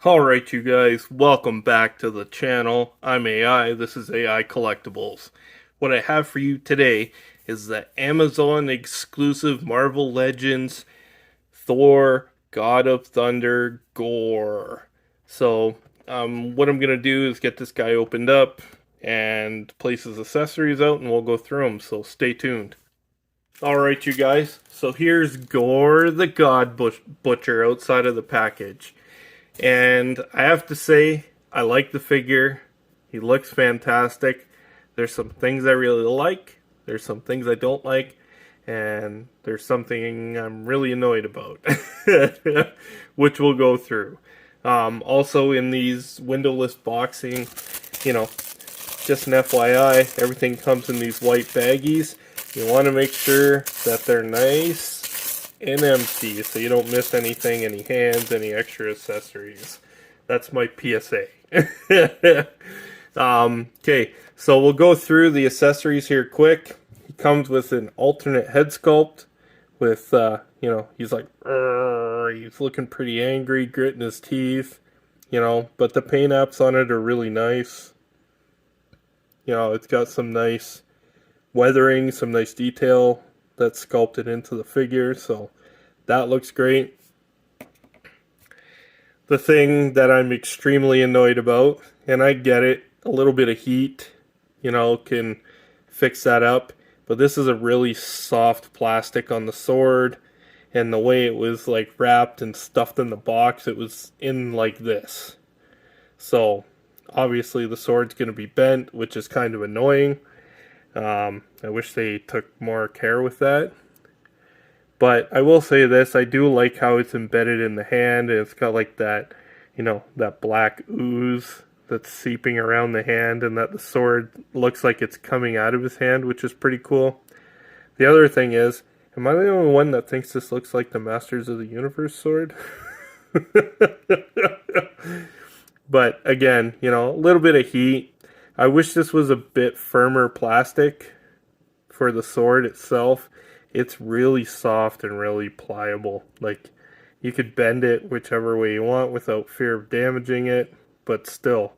Alright, you guys, welcome back to the channel. I'm AI, this is AI Collectibles. What I have for you today is the Amazon exclusive Marvel Legends Thor God of Thunder Gorr. So, what I'm going to do is get this guy opened up and place his accessories out and we'll go through them, so stay tuned. Alright, you guys, so here's Gorr the God Butcher outside of the package. And I have to say, I like the figure. He looks fantastic. There's some things I really like. There's some things I don't like. And there's something I'm really annoyed about, which we'll go through. Also, in these windowless boxing, you know, just an FYI, everything comes in these white baggies. You want to make sure that they're nice and empty so you don't miss anything, any hands, any extra accessories. That's my PSA. Okay, so we'll go through the accessories here quick. He comes with an alternate head sculpt with, he's like, he's looking pretty angry, gritting his teeth, but the paint apps on it are really nice. It's got some nice weathering, some nice detail that's sculpted into the figure, so that looks great. The thing that I'm extremely annoyed about, and I get it, a little bit of heat, can fix that up, but this is a really soft plastic on the sword, and the way it was like wrapped and stuffed in the box, it was in like this. So obviously the sword's going to be bent, which is kind of annoying. I wish they took more care with that. But I will say this, I do like how it's embedded in the hand, and it's got like that, that black ooze that's seeping around the hand, and that the sword looks like it's coming out of his hand, which is pretty cool. The other thing is, am I the only one that thinks this looks like the Masters of the Universe sword? But again, a little bit of heat. I wish this was a bit firmer plastic for the sword itself. It's really soft and really pliable. Like, you could bend it whichever way you want without fear of damaging it, but still,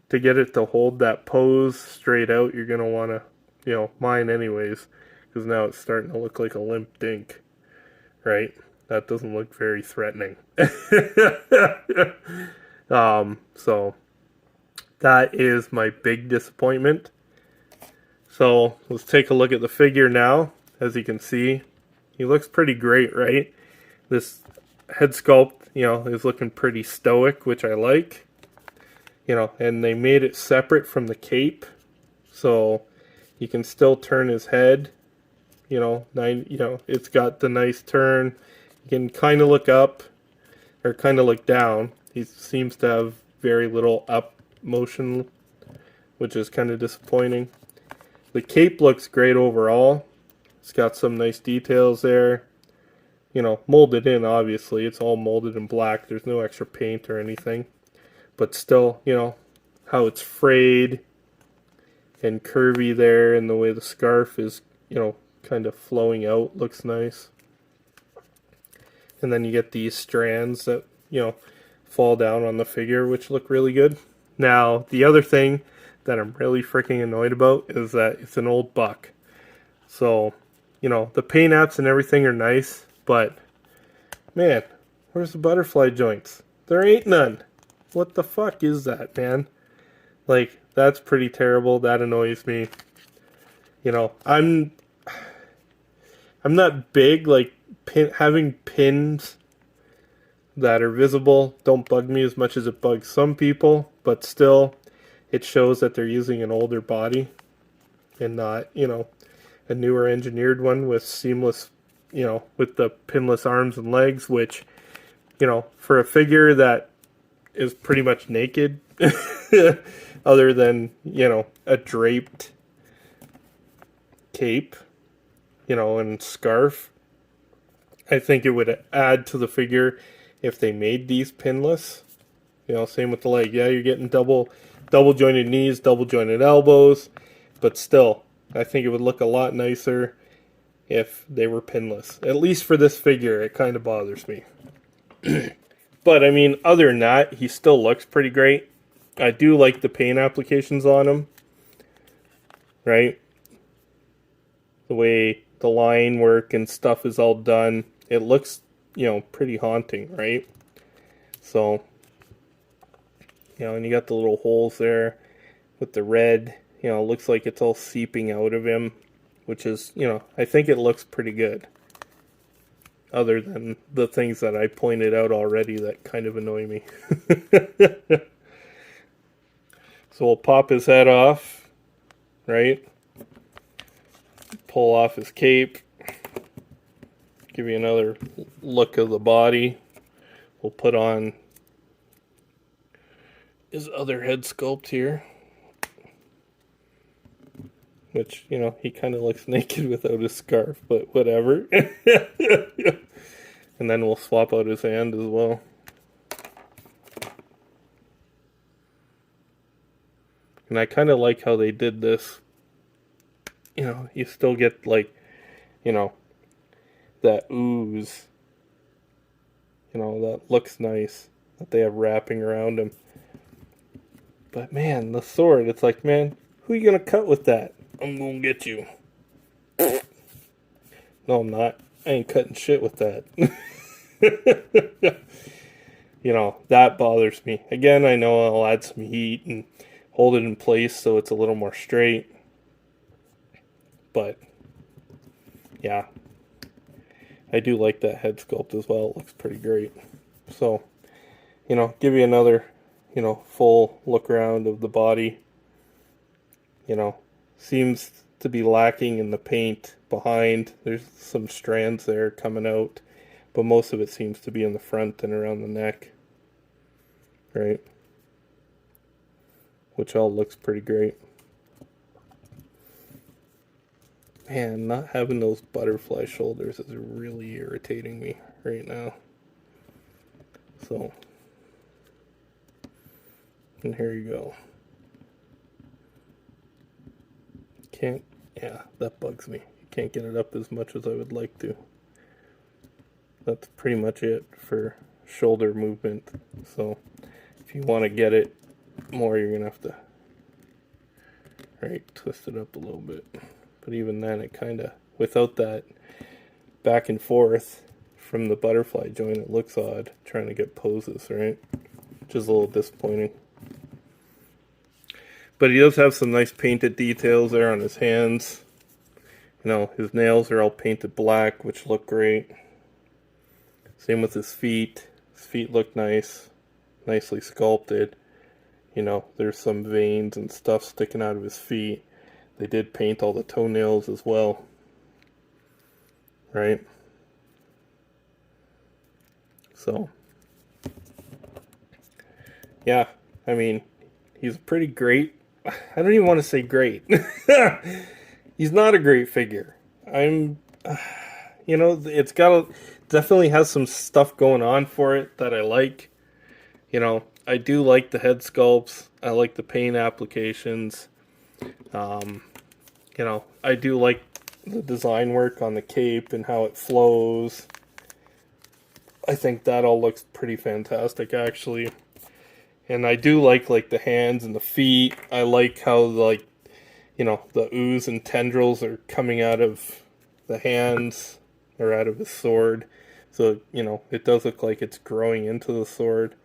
to get it to hold that pose straight out, you're going to want to, mine anyways, because now it's starting to look like a limp dink, right? That doesn't look very threatening. So that is my big disappointment. So let's take a look at the figure now. As you can see, he looks pretty great, right? This head sculpt, is looking pretty stoic, which I like. And they made it separate from the cape, so you can still turn his head. It's got the nice turn. You can kind of look up or kind of look down. He seems to have very little up motion, which is kind of disappointing. The cape looks great overall. It's got some nice details there. Molded in, obviously. It's all molded in black. There's no extra paint or anything. But still, how it's frayed and curvy there, and the way the scarf is, kind of flowing out looks nice. And then you get these strands that, fall down on the figure, which look really good. Now, the other thing that I'm really freaking annoyed about is that it's an old buck. So, the paint apps and everything are nice, but man, where's the butterfly joints? There ain't none. What the fuck is that, man? Like, that's pretty terrible. That annoys me. I'm not big, like, having pins that are visible don't bug me as much as it bugs some people, but still, it shows that they're using an older body and not, a newer engineered one with seamless, with the pinless arms and legs, which, for a figure that is pretty much naked, other than, a draped cape, and scarf, I think it would add to the figure if they made these pinless. Same with the leg. Yeah, you're getting double jointed knees, double jointed elbows, but still, I think it would look a lot nicer if they were pinless. At least for this figure, it kind of bothers me. But I mean, other than that, he still looks pretty great. I do like the paint applications on him, right? The way the line work and stuff is all done. It looks, pretty haunting, right? So, and you got the little holes there with the red. It looks like it's all seeping out of him, which is, I think it looks pretty good. Other than the things that I pointed out already that kind of annoy me. So we'll pop his head off, right? Pull off his cape. Give you another look of the body. We'll put on his other head sculpt here. Which, he kind of looks naked without his scarf, but whatever. And then we'll swap out his hand as well. And I kind of like how they did this. You still get, like, that ooze. That looks nice. That they have wrapping around him. But, man, the sword, it's like, man, who are you going to cut with that? I'm going to get you. No, I'm not. I ain't cutting shit with that. That bothers me. Again, I know I'll add some heat and hold it in place so it's a little more straight. But, yeah. I do like that head sculpt as well. It looks pretty great. So, give you another, full look around of the body. Seems to be lacking in the paint behind. There's some strands there coming out, but most of it seems to be in the front and around the neck, right? Which all looks pretty great. Man, not having those butterfly shoulders is really irritating me right now. So, and here you go. That bugs me. Can't get it up as much as I would like to. That's pretty much it for shoulder movement. So if you want to get it more, you're gonna have to twist it up a little bit. But even then, it kind of, without that back and forth from the butterfly joint, it looks odd trying to get poses, right? Which is a little disappointing. But he does have some nice painted details there on his hands. His nails are all painted black, which look great. Same with his feet. His feet look nice. Nicely sculpted. There's some veins and stuff sticking out of his feet. They did paint all the toenails as well. Right? So, yeah. I mean, he's pretty great. I don't even want to say great. He's not a great figure. It's definitely has some stuff going on for it that I like. I do like the head sculpts. I like the paint applications. I do like the design work on the cape and how it flows. I think that all looks pretty fantastic, actually. And I do like the hands and the feet. I like how the ooze and tendrils are coming out of the hands or out of his sword. So, it does look like it's growing into the sword.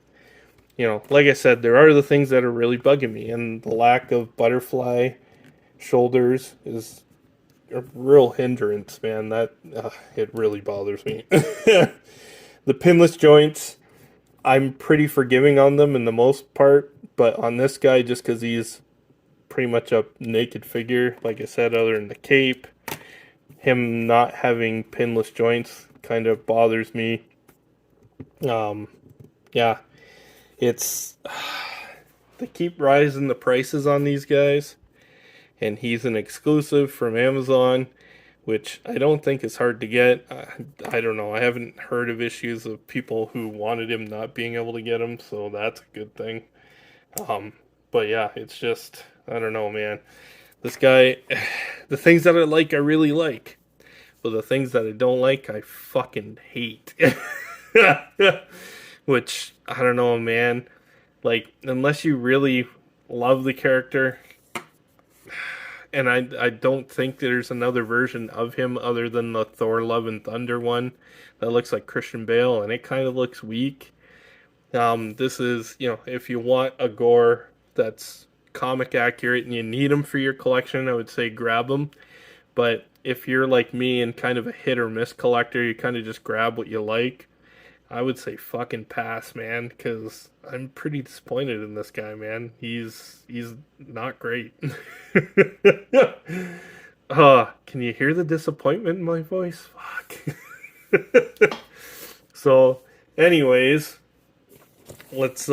Like I said, there are the things that are really bugging me, and the lack of butterfly shoulders is a real hindrance, man. That it really bothers me. The pinless joints, I'm pretty forgiving on them in the most part, but on this guy, just because he's pretty much a naked figure, like I said, other than the cape, him not having pinless joints kind of bothers me. It's they keep rising the prices on these guys, and he's an exclusive from Amazon, which I don't think is hard to get. I don't know. I haven't heard of issues of people who wanted him not being able to get him, so that's a good thing. But yeah, it's just, I don't know, man. This guy, the things that I really like. But the things that I don't like, I fucking hate. Which, I don't know, man. Like, unless you really love the character, and I don't think there's another version of him other than the Thor Love and Thunder one that looks like Christian Bale, and it kind of looks weak. This is, if you want a Gorr that's comic accurate and you need him for your collection, I would say grab him. But if you're like me and kind of a hit or miss collector, you kind of just grab what you like. I would say fucking pass, man, because I'm pretty disappointed in this guy, man. He's not great. Can you hear the disappointment in my voice? Fuck. So, anyways, let's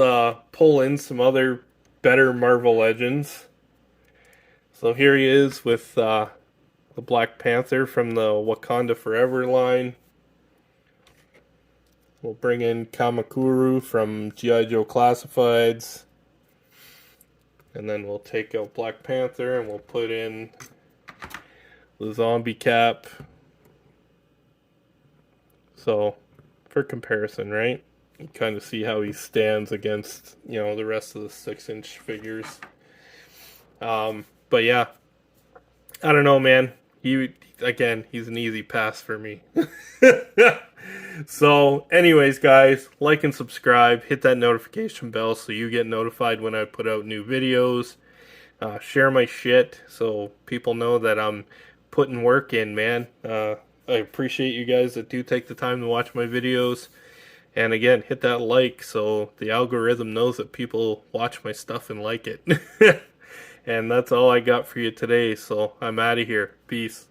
pull in some other better Marvel Legends. So here he is with the Black Panther from the Wakanda Forever line. We'll bring in Kamakuru from G.I. Joe Classifieds. And then we'll take out Black Panther and we'll put in the zombie cap. So, for comparison, right? You kind of see how he stands against, the rest of the 6-inch figures. But yeah, I don't know, man. He's an easy pass for me. So, anyways, guys, like and subscribe. Hit that notification bell so you get notified when I put out new videos. Share my shit so people know that I'm putting work in, man. I appreciate you guys that do take the time to watch my videos. And again, hit that like so the algorithm knows that people watch my stuff and like it. And that's all I got for you today, so I'm out of here. Peace.